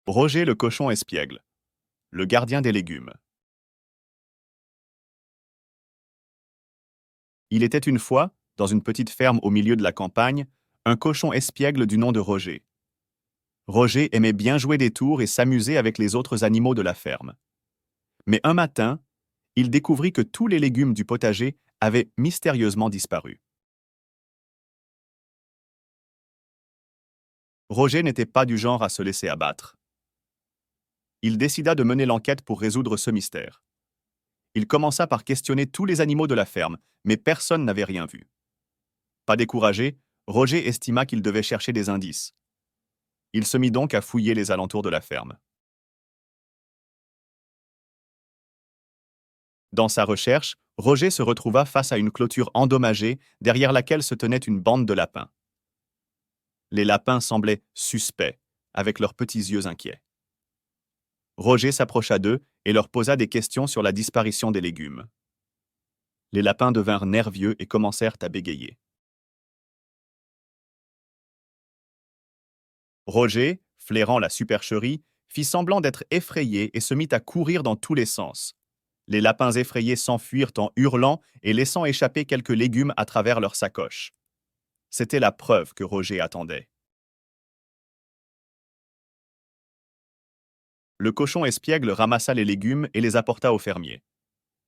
Roger le cochon espiègle, le gardien des légumes. Il était une fois, dans une petite ferme au milieu de la campagne, un cochon espiègle du nom de Roger. Roger aimait bien jouer des tours et s'amuser avec les autres animaux de la ferme. Mais un matin, il découvrit que tous les légumes du potager avaient mystérieusement disparu. Roger n'était pas du genre à se laisser abattre. Il décida de mener l'enquête pour résoudre ce mystère. Il commença par questionner tous les animaux de la ferme, mais personne n'avait rien vu. Pas découragé, Roger estima qu'il devait chercher des indices. Il se mit donc à fouiller les alentours de la ferme. Dans sa recherche, Roger se retrouva face à une clôture endommagée derrière laquelle se tenait une bande de lapins. Les lapins semblaient suspects, avec leurs petits yeux inquiets. Roger s'approcha d'eux et leur posa des questions sur la disparition des légumes. Les lapins devinrent nerveux et commencèrent à bégayer. Roger, flairant la supercherie, fit semblant d'être effrayé et se mit à courir dans tous les sens. Les lapins effrayés s'enfuirent en hurlant et laissant échapper quelques légumes à travers leurs sacoches. C'était la preuve que Roger attendait. Le cochon espiègle ramassa les légumes et les apporta au fermier.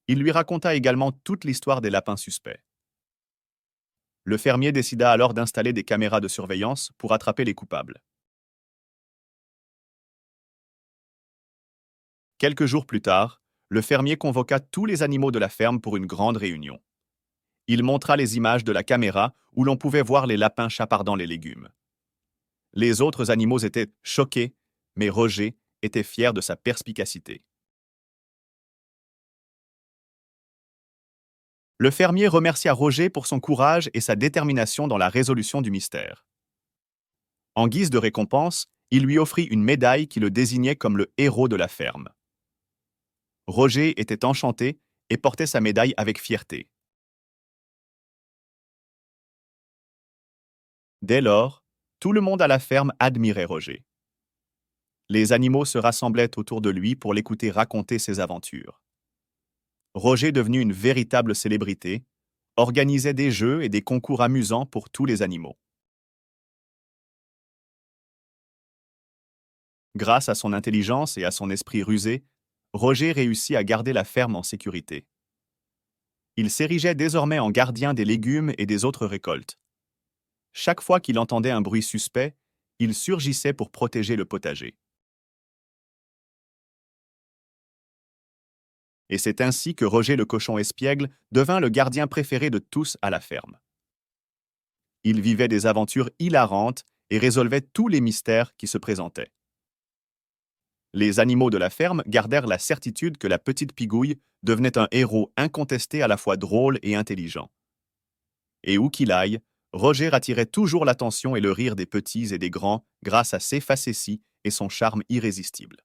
Il lui raconta également toute l'histoire des lapins suspects. Le fermier décida alors d'installer des caméras de surveillance pour attraper les coupables. Quelques jours plus tard, le fermier convoqua tous les animaux de la ferme pour une grande réunion. Il montra les images de la caméra où l'on pouvait voir les lapins chapardant les légumes. Les autres animaux étaient choqués, mais Roger était fier de sa perspicacité. Le fermier remercia Roger pour son courage et sa détermination dans la résolution du mystère. En guise de récompense, il lui offrit une médaille qui le désignait comme le héros de la ferme. Roger était enchanté et portait sa médaille avec fierté. Dès lors, tout le monde à la ferme admirait Roger. Les animaux se rassemblaient autour de lui pour l'écouter raconter ses aventures. Roger, devenu une véritable célébrité, organisait des jeux et des concours amusants pour tous les animaux. Grâce à son intelligence et à son esprit rusé, Roger réussit à garder la ferme en sécurité. Il s'érigeait désormais en gardien des légumes et des autres récoltes. Chaque fois qu'il entendait un bruit suspect, il surgissait pour protéger le potager. Et c'est ainsi que Roger le cochon espiègle devint le gardien préféré de tous à la ferme. Il vivait des aventures hilarantes et résolvait tous les mystères qui se présentaient. Les animaux de la ferme gardèrent la certitude que la petite Pigouille devenait un héros incontesté à la fois drôle et intelligent. Et où qu'il aille, Roger attirait toujours l'attention et le rire des petits et des grands grâce à ses facéties et son charme irrésistible.